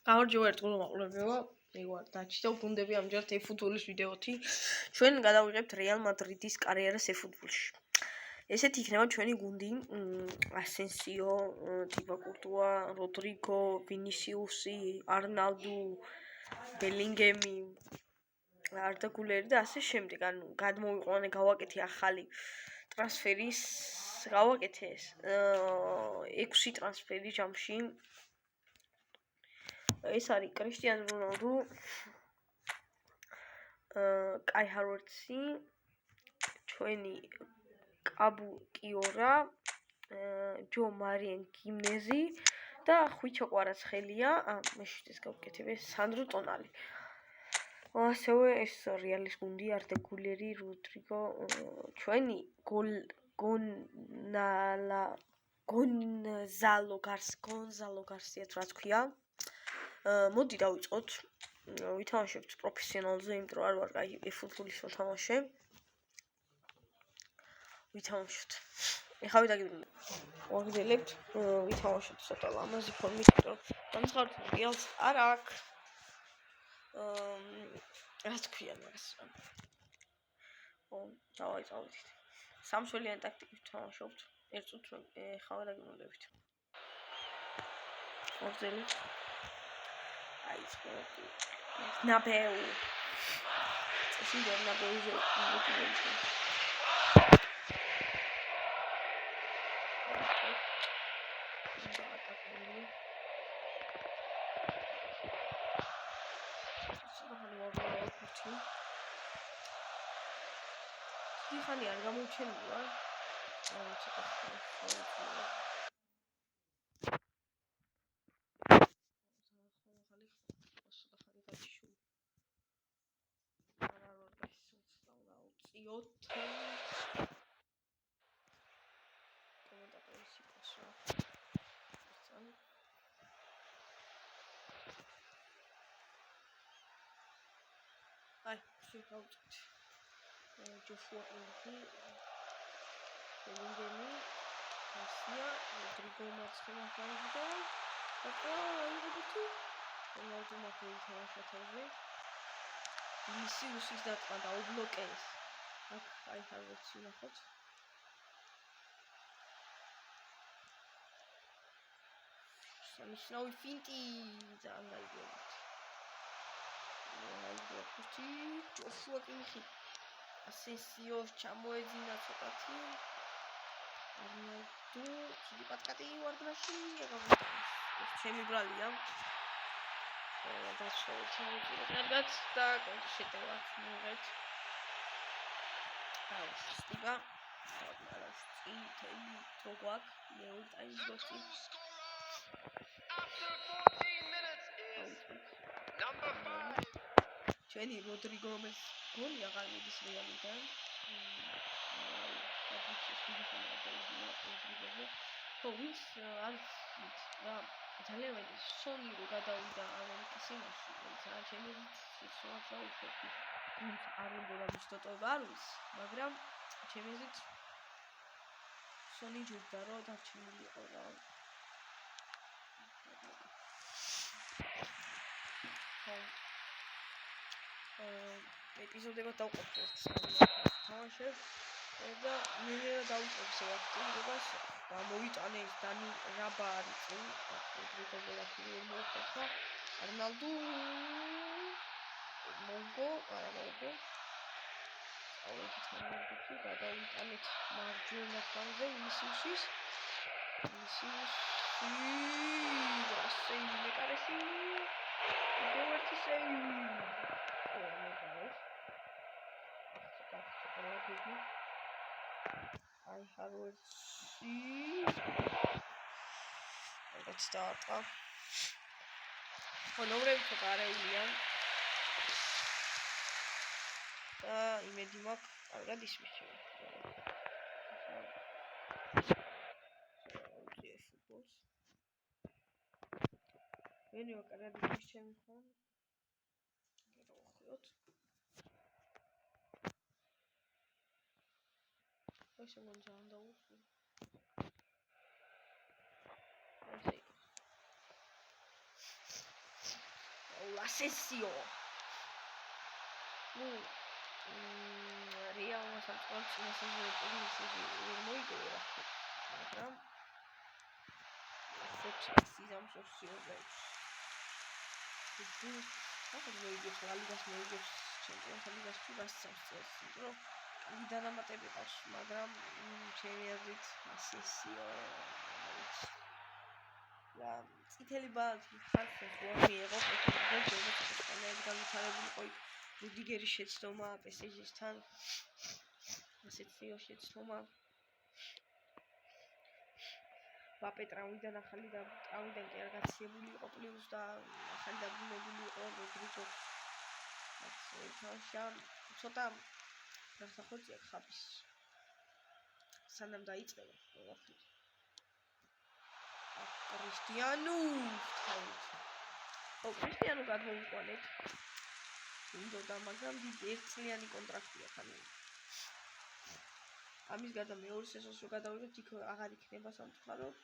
გამარჯობა ერთგულ მაყურებელო, მე ვარ დაჩი და გუნდები ამჯერად eFootball-ის ვიდეოთი. ჩვენ გადავიღებთ რეალ მადრიდის კარიერას eFootball-ში. ესეთ იქნება ჩვენი გუნდი: ასენსიო, ტიბა კურტუა, როდრიგო, ვინისიუსი, არნალდუ, ბელინგემი, არდა გულერი და ასე შემდეგ. ანუ გადმოვიყვანე გავაკეთე ახალი ტრანსფერის, გავაკეთე 6 ტრანსფერი ჯამში. ეს არის კრისტიანო რონალდუ, კაი ჰავერცი, ჩვენი კაბუ კიორა, ჯო მარიენ გიმნეზი და ხვიჩო კვარაცხელია, მეშვიდეს გავკეთებ სანდრო ტონალი. ასევე ეს რეალის გუნდი, არდა გულერი, როდრიგო, ჩვენი გონზალო გარსია თუ რა თქვია. მოდი დავიწყოთ. ვითამაშებთ პროფესიონალზე, იმიტომ რომ არ ვარ კაი eFootball-ის მოთამაშე. ვითამაშოთ. ეხლა ვაგრძელებთ, ვითამაშოთ ცოტა ლამაზი ფორმით, იმიტომ რომ განსხვავებით რეალს არ აქვს. რა თქვია მას? დავაიწყოთ. სამშველიანი ტაქტიკით ვთამაშობთ. ერთ წუთს ეხლა ვაგრძელებთ. ვაგრძელებთ. ნაბეუ. ისინი ნაბეუზე მოვიდნენ. ხანი არ გამოუჩენია. ცოტა ხანი. Ai, შეგავწყვეტ. ჯოშუა ელგი, ბელინგემი, გასია, როდრიგო მარცხენა ფლანგიდან. და აიღებითი. რონალდუ მახეი თამაშეთაზე. ვინისიუსის დატყმა და უბლოკეს. აქ აი ჰავერცი ნახოთ. სამისნაური ფინტი ძალიან გაიგებთ. აიგებთი ჯოშუა კიმიხი. ასენსიო ჩამოეძინა ცოტათი. არნალდუ დიდი პატკატი ვარდნაში ეგავდა. ჩემი ბრალია. და შევეცადეთ კარგად და შეტევათ მოვეთ. აი, სტიბა. წითელი თოგვაკ, მეორე ტაიმის გოლი. Number 5. ჩვენი როდრიგო მეს გოლი აღარ მიდის რეალიდან. ვინც არის რა ძალიან მეტი სონი რო გადავიდა ამერიკის იმაში, ძალიან ჩემით სიცოცხლე უშვებდი. ვინც არ უნდა მის დატოვა არ ვის, მაგრამ ჩემით სონი ჯობდა რომ დარჩენილიყო რა. ეპიზოდებად დავყოფთ თამაშებს და მე დავიწყებ სეაქტივობას გამოვიტანე ის დანი რაბა არის წინ როდრიგო გოლაფი მოხდა არნალდუ მოგო ავეთით გადავიტანეთ მარჯვენა ფლანგზე ვინისიუსის გასეი მეკარესი გოვერთი სეი აი ჰავერცი ეგეც დაარტყა ხონოვრები ცოტა არეულია და იმედი მაქვს კარგად ისმის ჩემი ფუტბოლს ვენიო კარგად ისმის ჩემი ხომ გავხიოთ ეს მომძან დაუსულ ასე ასენსიო. რეალმა სამწუხაროდ წინასაძე ტურნირში მოიგო, მაგრამ სეჩექსი სამშობლოებს. ახლა მოიგებს ლიგას, მოიგებს ჩემპიონთა ლიგას თუ გასცემს წელს, რომ დანამატები ყავს, მაგრამ ჩემი აზრით ასენსიო. და წითელი ბალანი ხალხს მიიღო პესეჟის განვითარებულიყო რუდიგერის შეცდომა პესეჟისთან. ასენსიო შეცდომა. ბაპე ტრავმიდან ახალი და ტრავმიდან კი არ გაცილებული იყო პლუს და ახალი დაბრუნებული იყო როდრიგო. ცოტა დასახოწია ხაბის. სანამ დაიწყება ყველაფერი. კრისტიანო კრისტიანო გადმოვიყვანეთ. უნდა მაგრამ დიდი ერთწლიანი კონტრაქტი აქვს. ამის გარდა მეორე სეზონს რო გადავიღებთ, იქ აღარ იქნება სამწუხაროდ.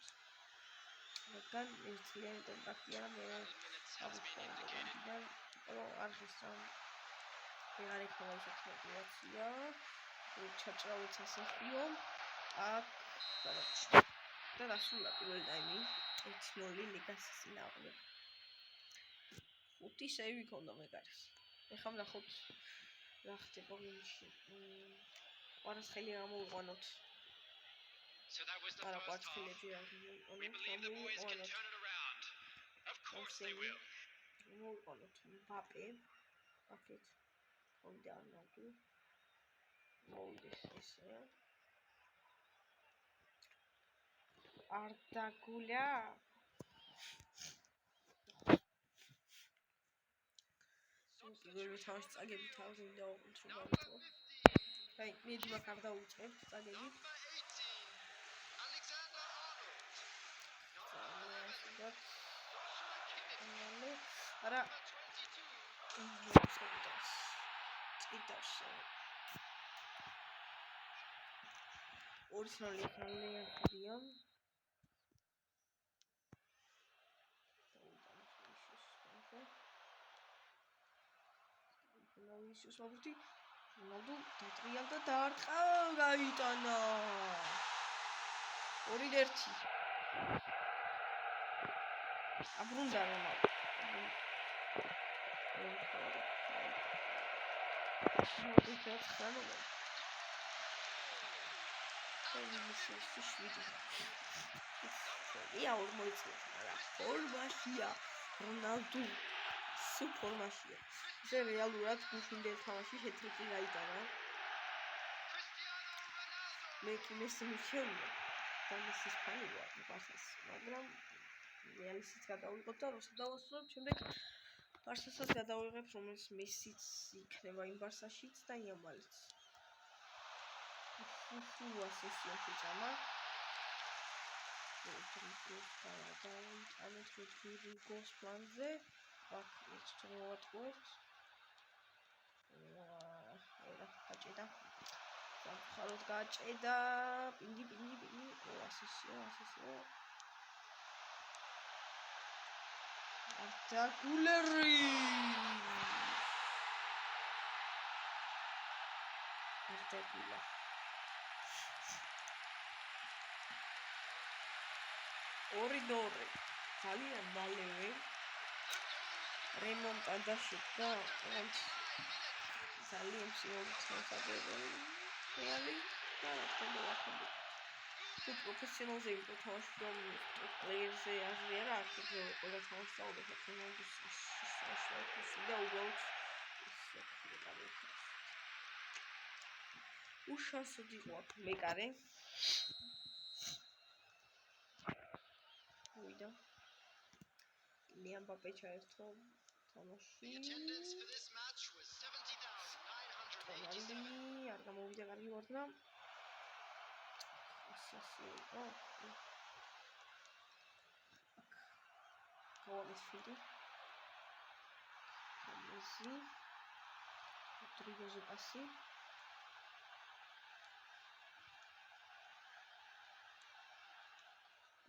რადგან ერთწლიანი კონტრაქტია და მე აღნიშნავ, რომ არ ხსნამ. არ ეხება ისეთ мотиваცია. ჩაჭრავეთ ასენსიო. აქ და დასრულა პირველი ტაიმი 1-0 ლიგას წინააღმდეგ. 5 სეივი ქონდა მეკარეს. ეხლა ნახოთ რა ხდება გუნდში. კვარცხელი გამოვიყვანოთ. არა კვარცხელები არ გამოვიყვანოთ. მოვიყვანოთ ბაპე. აქეთ კონდა არნაუტი. მოვიდეს ესე. არტაგულა პირველი თავში წაგები თავზე დაუყურებთ. აი, მედი მაგ არ დაუწყებ წაგები. არა. წიდავს. 2-0 ხალხია. ისუს მოგდი რონალდო დატრიალდა და დაარტყა გაიტანა 2-1 აბრუნდა რონალდო რონალდო სუპორმაშია. ზე რეალურად გუშინდელ თამაში ჰეტრიკი გაიტანა. მე კი მესი მიჩვენია და მესის ფანი ვარ ბარსას, მაგრამ რეალისტიც გადავიღოთ და როცა დავასრულებ, შემდეგ ბარსასაც გადავიღებ, რომელიც მესიც იქნება იმ ბარსაშიც და იამალიც. ასენსიო წამა. ანეთ როდრიგოს პლანზე. აქ ეცტროატყვეთ. გაჭედა. სამხაროდ გაჭედა. პინგი. ასენსიო. არტაგულერი. არტაგულა. ორი-2. ძალიან მალევე. რემონტადა შედგა. ძალიან სიმოვიცნოსაგებელი. რეალი და ხომ თუ პროფესიონალზე იყო თამაში რომ პლეიერზე აღიარა არქივზე ყველა თამაში წაუდება ფინალს და უბრალოდ უშანსოდ იყო აქ მეკარე ვიდა ლიან ბაპე ჩაერთო თამაში არ გამოვიდა კარგი ვარდნა ასასიო What feeding? Easy. Rodrigo así.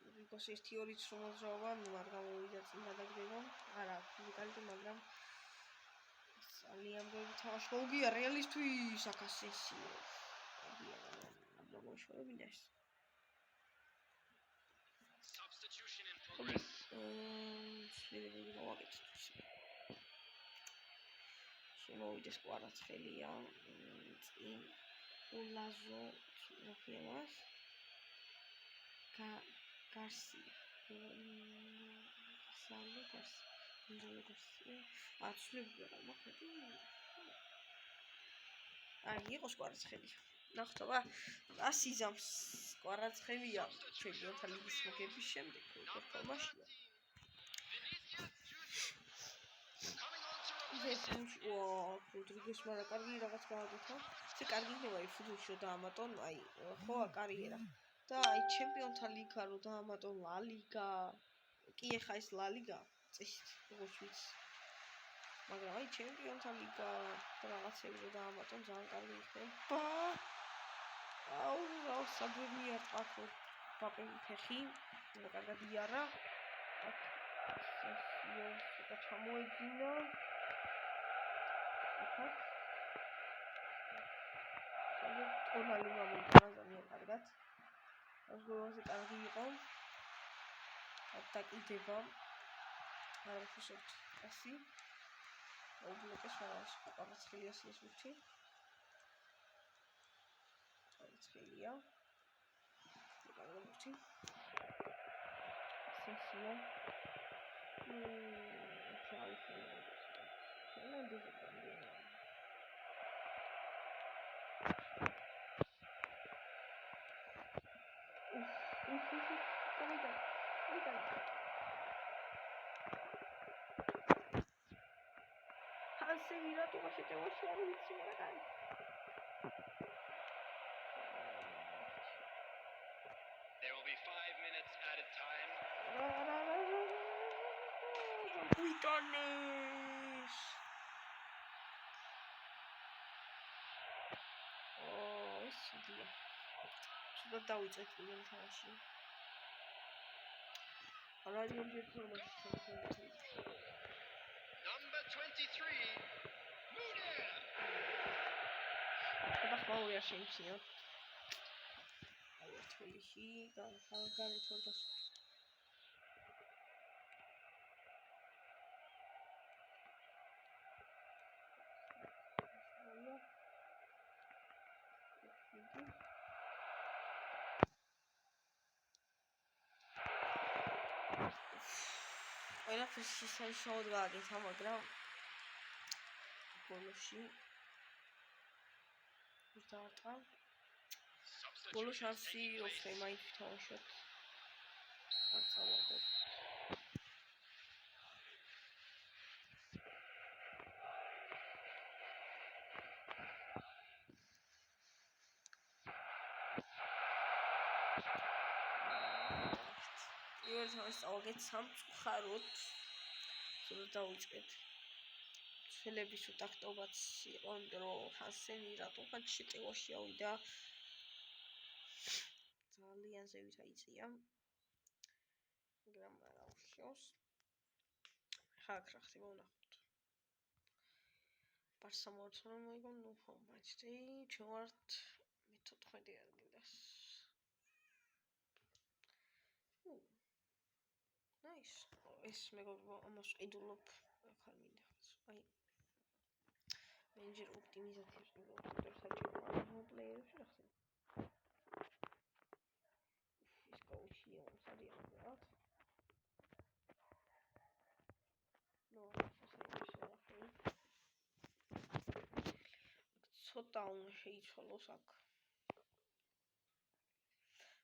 Rodrigo 6 ώρით რომ მოძრაობა, ნუ არ გამოვიდა წინ გადაგდება. არა, მაგალითად, მაგრამ ძალიან ბევრი თამაში მოუგია რეალისტვის აქ ასენსიო. მოშორებინეს. Substitution in progress. შეიძლება გავაკეთოთ. შემოვიდეს კვარაცხელია. წინ ულაზო ზოფიევას. გარსია. სალო გარსია. აცლები რა მოხდი? აი, იყოს კვარაცხელია. ნახტობა, ასიზამს კვარაცხელია ჩემპიონთა ლიგის მოგების შემდეგ ფორმაშია. როდრიგეს მარა კარგი რაღაც გააკეთა. ეს კარგი იქნება ფუტბოლში რომ დაამატონ, აი, ხო, კარიერა. და აი ჩემპიონთა ლიგა რომ დაამატონ ლა ლიგა. კი ეხა ეს ლა ლიგა წესით როგორც ვიცი. მაგრამ აი ჩემპიონთა ლიგა და რაღაცები რომ დაამატონ ძალიან კარგი იქნება. აუ, საბერნია თქო. ბაპენ ფეხი, კარგად იარა. ეს ჩამოეძინა. ტონალი მომენტა ძალიან კარგად. გოლზე კარგი იყო. ატაკიდება. არაფერს ასი. ობლოკეს ვარას კვარაცხელიას ის უჩი. კვარაცხელია. კარგი. სესია. Hansenira tu facete wasciare insieme ragazzi. There will be 5 minutes at a time. Uitanes. ეს იდეა. სულ დავიწყეთ იმ თამაში. Number 23. Muda. ხმაურია შეიძლება. აი თვლიში განვითარდა. Ela precisa enxergar aqui, tá, მაგრამ ბოლოში დაარტყა. ბოლო შანსი ოფრე მაინც თამაშობ. აცალოდებ. იერთოს ავგეთ სამწუხაროდ დავიწყეთ. ცელების უტაქტობაც იყო, იმიტომ რომ ჰანსენი რატომღაც შეტევაში ავიდა. ძალიან ზევით აიწია. მაგრამ არა უშავს. ხა რა ხდება ვნახოთ. ბარსა მოაწყო მოიგო ნუ ფორმატი. ჩვენ ვართ მე-14 ადგილას. Nice. ეს მეგობრებო, ამას ყიდულობ ახალ მინდა. აი მენეჯერ ოპტიმიზაციის პროგრამები საჭიროა პლეიერებში რა ხდება. ის კოუჩია ძალიან კარგად. ნუ ცოტა უნდა შეიცვალოს აქ.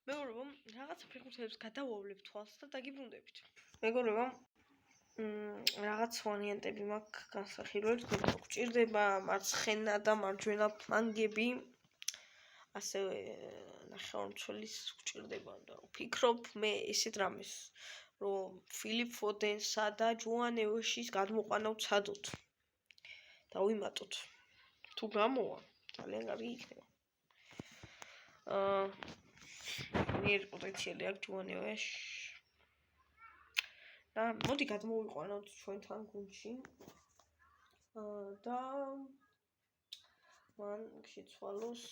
მეგობრებო, რაღაც ფეხბურთელებს გადავავლებ თვალს და დაგიბრუნდებით. მეგობრებო, რაღაც ვარიანტები მაქვს განსახილველი, გვჭირდება მარცხენა და მარჯვენა ფლანგები. ასევე ნახევარმცველის გვჭირდება და ვფიქრობ მე ესეთ რამეს, რომ ფილიპ ფოდენსა და ჯოან ევეშის გადმოყვანა ვცადოთ. და ვიმატოთ. თუ გამოვა, ძალიან კარგი იქნება. მიერ პოტენციალი აქვს ჯოან ევეშ. და მოდი გადმოვიყვანოთ ჩვენთან გუნდში. და მან შეცვალოს,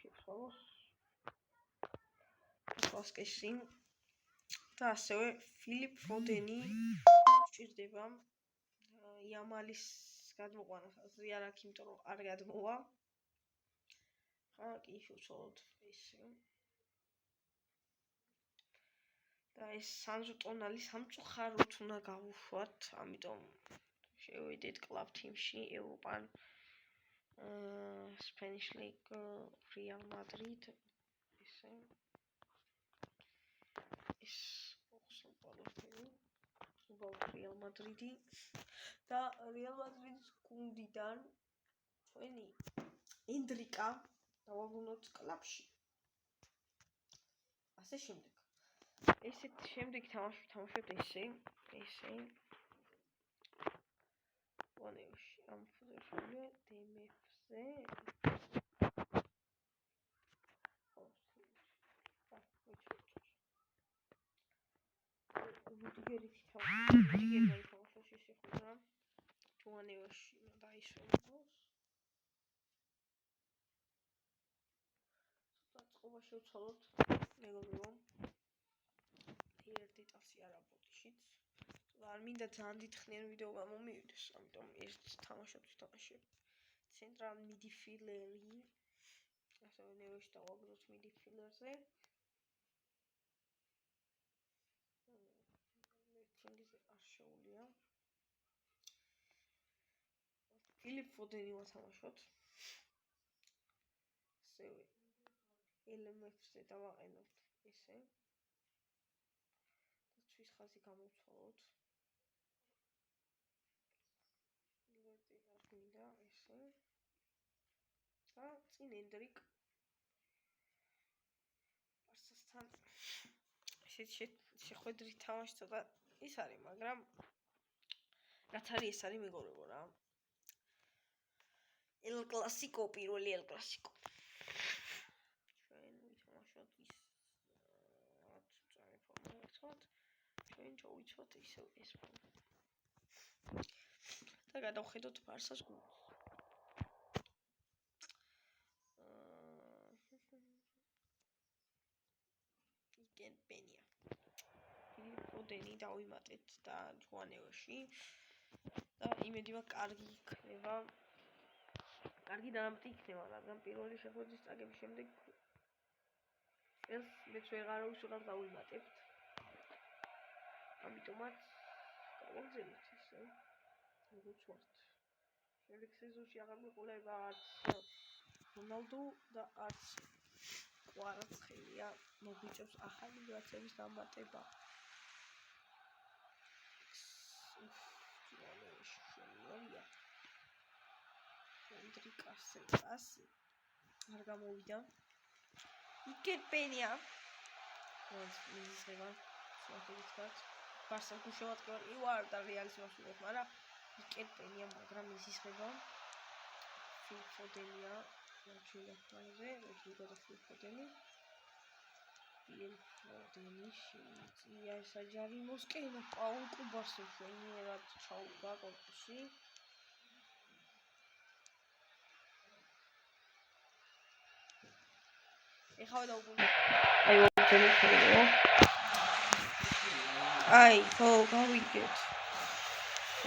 შეცვალოს ვასკესი და ასევე ფილიპ ფოდენი სჭირდება იამალის გადმოყვანას აზრი არ აქვს, იმიტომ რომ არ გადმოვა. კი შევცვალოთ ესე. და ეს სანჯო ტონალი სამწუხაროდ უნდა გავუშვათ, ამიტომ შევიდეთ კლუბ თიმში ევროპან Spanish League Real Madrid ესე ეს Real Madrid-ი და Real Madrid-ის გუნდიდან ჩვენი ენდრიკა დავაბრუნოთ კლუბში. ასე შემდეგ. ესეთ შემდეგ თამაშობთ ესე. ვანეოში ამ ფუძეშული DMF-ზე. რუდიგერი თამაშობს შეხვდა. ჯუანეოში დაიშველოს. წყობა შევცვალოთ მეგობრებო. ერთი ტასი არა ბოდიშიც. არ მინდა ძალიან დიდხნიან ვიდეო გამომივიდეს, ამიტომ ერთ თამაშობს ვთამაშებ. ცენტრალ მიდფილდერი. ასევე ნეოში დავაგროთ მიდფილდერზე. მეთქინგზე არ შეუულია. ფილიპ ფოდენი ვათამაშოთ. ასევე LMF-ზე დავაყენოთ ესე. თვის ხაზი გამოვცვალოთ. ლივერტი არ გვინდა ესე. და წინ ენდრიკ ბარსასთან ესეთ შეხვედრით თამაში ცოტა ის არის, მაგრამ რაც არის ეს არის მეგობრებო რა. El Clásico, პირველი El Clásico. ჩვენ ვითამაშოთ ის რაც წამიფორმოთ. ჩვენ ჩავიცვათ ისევ ეს ფორმა. და გადავხედოთ ბარსას გუნდს. იკენ პენია. ფილიპ ფოდენი დავიმატეთ და ჯუანეოში. და იმედი მაქვს კარგი იქნება. კარგი დანამატი იქნება, რადგან პირველი შეხვედრის წაგების შემდეგ ეს მეც ვეღარავის ვეღარ დავიმატებთ. ამიტომაც გავაგზავნეთ ისე. როგორც ვართ. შემდეგ სეზონში აღარ მეყოლება არც რონალდო და არც კვარაცხელია მოგვიწევს ახალი ვაცების დამატება. ენდრიკასე ასე არ გამოვიდა. იკენ პენია. რაც მიზღება შეხედეთ. ბარსას გუშევატყევარი ვარ და რეალის მასულებ, მაგრამ იკენ პენია, მაგრამ მიზღება. ფილიპ ფოდენია. რაჩულა ფაიზე, როდრიგო და ფილიპ ფოდენი. ფილიპ ფოდენი შეიწია საჯარი მოსკენა პაულ კუბასო შენიერად ჩაუდგა კონკურსში. ეხლა დავუბრუნდე. აი ვთქვი. აი, ხო, გავიგეთ.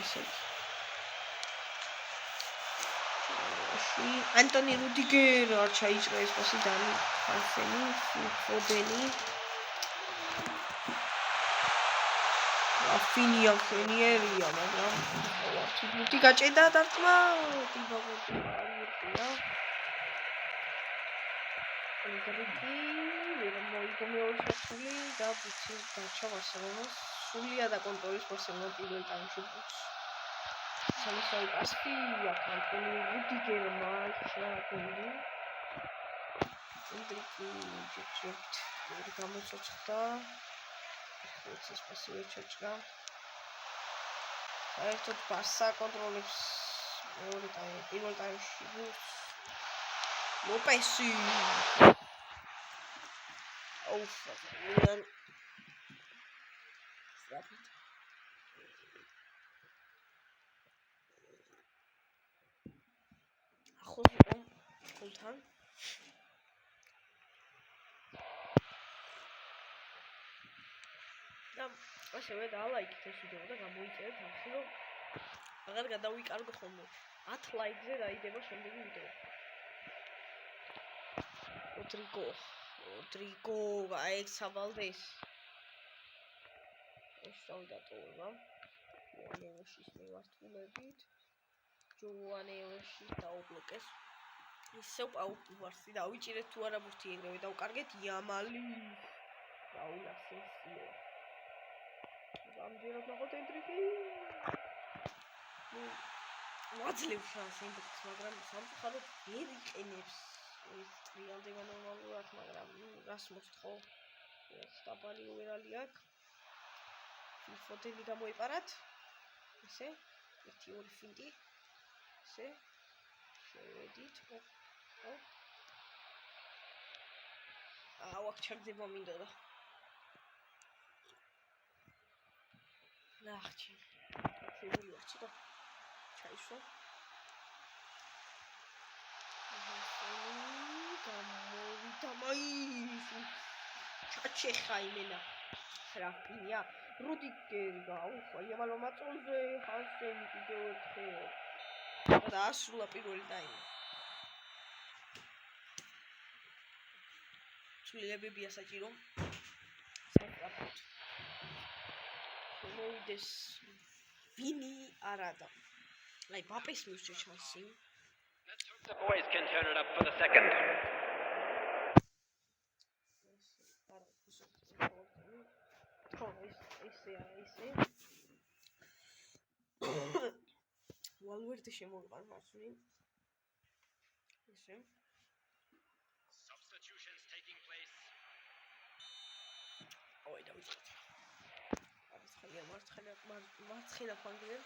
ესე. Antoni Rudiger არ ჩაიჭრა ეს პასი დანი ხანსენი, ფოდენი. Rafinha ხენიერია, მაგრამ თვითი გაჭედა დარტყმა, ტიბაგოდი არია. ენდრიკი ვერ მოიგო მეორე შეხვედრი და ბიცი დარჩა ბარსელონას. სრულიად აკონტროლის ბარსელონა პირველ ტაიმში ბუჩს. სამისავი პასი აქ ანტონი რუდიგერმა შეაგონი. ენდრიკი ჯერჯერობით ვერ გამოცოცხლდა. ეს პასი ვერ ჩაჭრა. საერთოდ ბარსა კონტროლებს მეორე ტაიმში, პირველ ტაიმში ბუჩს. ლოპესი აუφა ძალიან სწრაფად გულთან. და ასევე დალაიქეთ ეს ვიდეო და გამოიწერეთ ახლა რომ აღარ გადავიკარგო ხოლმე 10 ლაიქზე დაიდება შემდეგი ვიდეო. Rodrigo, გაეცა ვალდეს. ეს შავდა ტოვება. ჯოანევეშის მიმართულებით. ჯოანევეშის დაუბლოკეს. ისევ პაუპარსი დავიჭირეთ თუ არა ბურთი ეგრევე დავკარგეთ იამალი. რაულ ასენსიო. ამჯერად ნახოთ ენტრიკი. ვაძლევ შანსს ენტრიკს, მაგრამ სამწუხაროდ ვერ იყენებს. ეს ტრიალდება ნორმალურად, მაგრამ რას მოსთხოვ? ეს დაბალი უერალი აქვს. ფოტელი გამოიპარათ. ესე, 1-2 ფინტი. ესე. შევედით. აქ ჩაგდება მინდოდა. ნახჩი. შეგვიძლია ცოტა ჩაისვა. გამოვიდა მაინც. ჩაჩეხა იმენა. რაფინია. რუდიგერი გაუხვა იამალმა მაწოლზე ჰანსენი კიდევ ერთხელ. და ასრულა პირველი ტაიმი. ცვლილებებია საჭირო. საკრაფოდ. მოვიდეს ვინი არადა. აი ბაპეს მისცე შანსი. Let's hope the boys can turn it up for the second. ისე. ვალვერდი შემოვიყან მასვი. ისე. Substitutions taking place. ой, დავიწყეთ. მარცხენა ფლანგზე.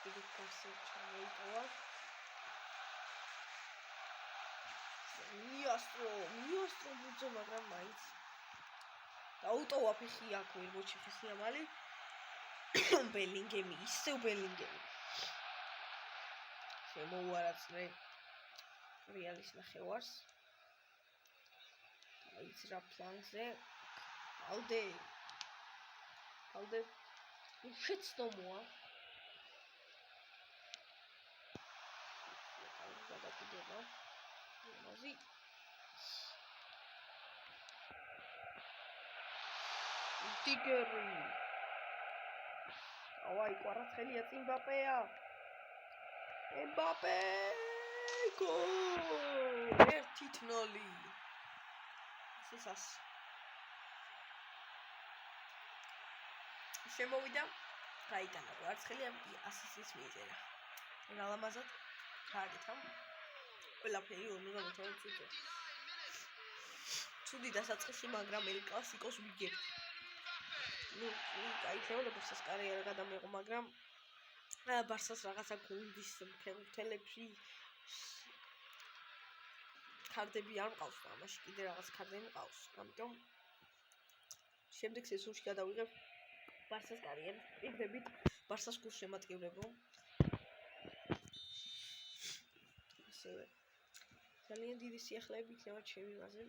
იგი კარსი ჩამოიტოვა. მიასტრო ბუძო, მაგრამ მაინც დაუტოვა ფეხი აქ ვერ მოჩეხეს იამალი. ბელინგემი, ისევ ბელინგემი. შემოუარაწრე რეალის ნახევარს. დაიძრა ფლანგზე. ალდე შეცდომოა. გადაკიდება. მოზი. ტიგერი. ავაი, კვარაცხელია წინ მბაპეა. ემბაპე! გოლ! 1-0. ესესაც შემოვიდა, გაიტანა კვარაცხელია, ასისტის მიეწერა. გალამაზად გააკეთა. ყველაფერი 58 წუთზე. ცუდი დასაწყისი, მაგრამ ელ კლასიკოს ვიგებთ. გაიქნება ბარსას კარიერა გადამეღო, მაგრამ ბარსას რაღაცა გუნდის ფეხბურთელებში ქარდები არ მყავს, ამაში კიდე რაღაც ქარდები მყავს. ამიტომ შემდეგ სეზონში გადავიღებ ბარსას კარიერას. პირდებით ბარსას გულს შემატკივრებო. ასევე ძალიან დიდი სიახლეები იქნება ჩემი მაზე.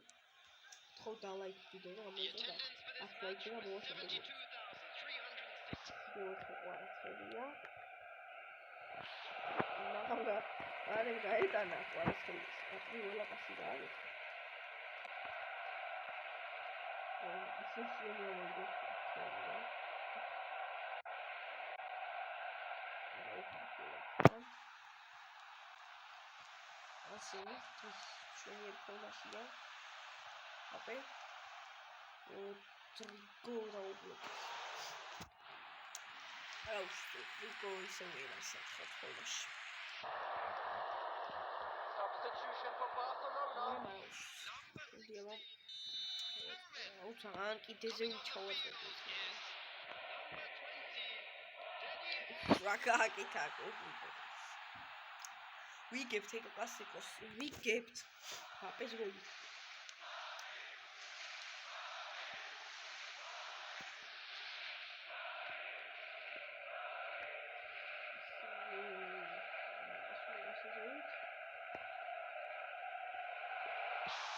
ხო დალაიქეთ ვიდეო და გამოიწვია 10 ლაიქი და მოვაშორეთ. კვარაცხელია. მაგალითად, არა გაეტანა კვარაცხელის. პირველ პასი გააკეთა. ისე შემოვიდა. ასევე ჩვენი ერთმანეთია. აპე Rodrigo დაუბლოკეს. Rodrigo ისევე ასახა ხოლოში. Substitution for Barcelona. დიალა. უცან კიდეზე უჩავატები. რაკაკითა კუბიკო. ვიგებთ ეგ კლასიკოს, ვიგებთ. აპეს გოლი.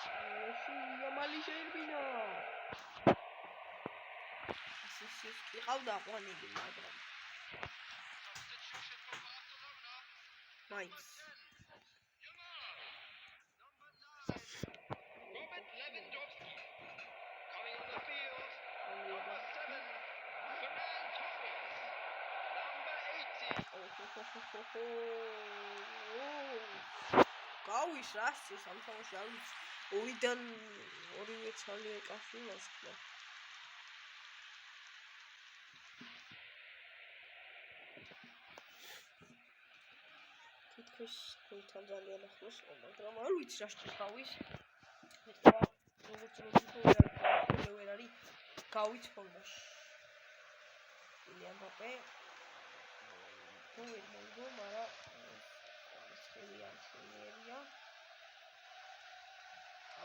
იამალი შეერბინა. ასის ყავდა ყვანილი, მაგრამ Substitution for Barcelona. მაინც. Robert Lewandowski coming on the field. Number 7, Ferran Torres. Number 80. გავის რასი სამთავროში არ ვიცი. ორიდან ორივე ცალი ეკავშირა თქვა. თითქოს გულთან ძალიან ახლოს, მაგრამ არ ვიცი რა შეყავის. მეთქვა როგორც ვერ არის გავიც ფონდაში. ილიან მბაპე ვერ მოიგო, მაგრამ ხელიანშენია.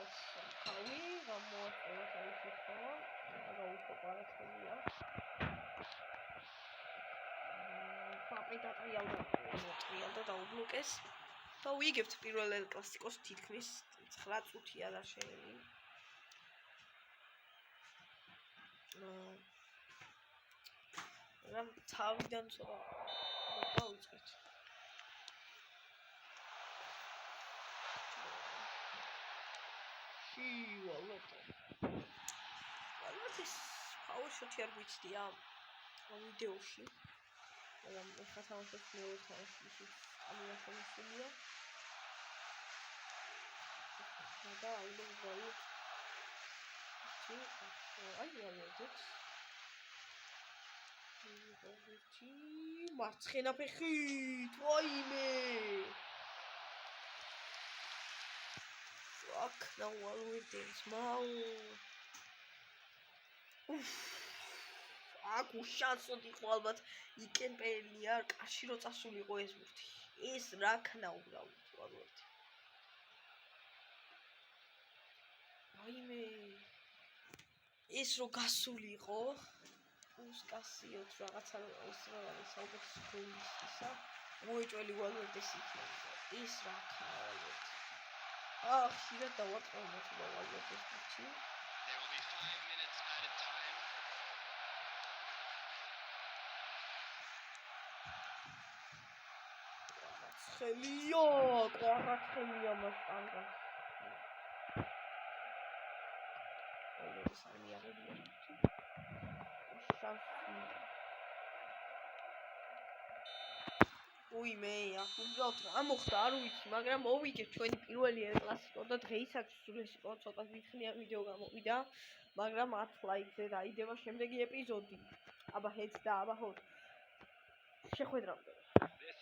ავშავი გამოაცხადა თავისი ხმა, გავიქო პარაცხელია. მბაპე დატრიალდა დაუბლოკეს. და ვიგებთ პირველ ელ კლასიკოს თითქმის 9 წუთია დაშენილი. რამ თავიდან ცოტა დავიწყეთ. ეს პაუერ შოთი არ გვიცდია ვიდეოში. მაგრამ ეხლა თამაშობთ მეორე თამაში ამიაშენებულია. და აუდიო აი ავედეთ. მარცხენა ფეხით, ვაიმე. აქ ნაუალვედენს მაუ. აქ უშანსოდ იყო ალბათ იკემპელია, კარში რო წასულიყო ეს ბურთი. ეს რა ქნა უბრალოდ ალბათ. ვაიმე. ეს რო გასულიყო უსკასიოთ რაღაცა ეს რა არის საუბრის გოლის ისა მოეჭველი ვალვერდეს იქნება ის რა ქაალეთ ხშირად დავაწყობთ ვალვერდეს ბურთი There will be 5 minutes added time. ყვარაცხელია მასტანგა უიმე, აქ უბრალოდ რა მოხდა, არ ვიცი, მაგრამ მოვიგეთ ჩვენი პირველი კლასიკო და დღეისათვის სულ ეს იყო ცოტა ვიხნია ვიდეო გამოვიდა, მაგრამ 10 ლაიქზე დაიდება შემდეგი ეპიზოდი. აბა ჰეც და აბა ჰოთ. შეხვედრამდე. This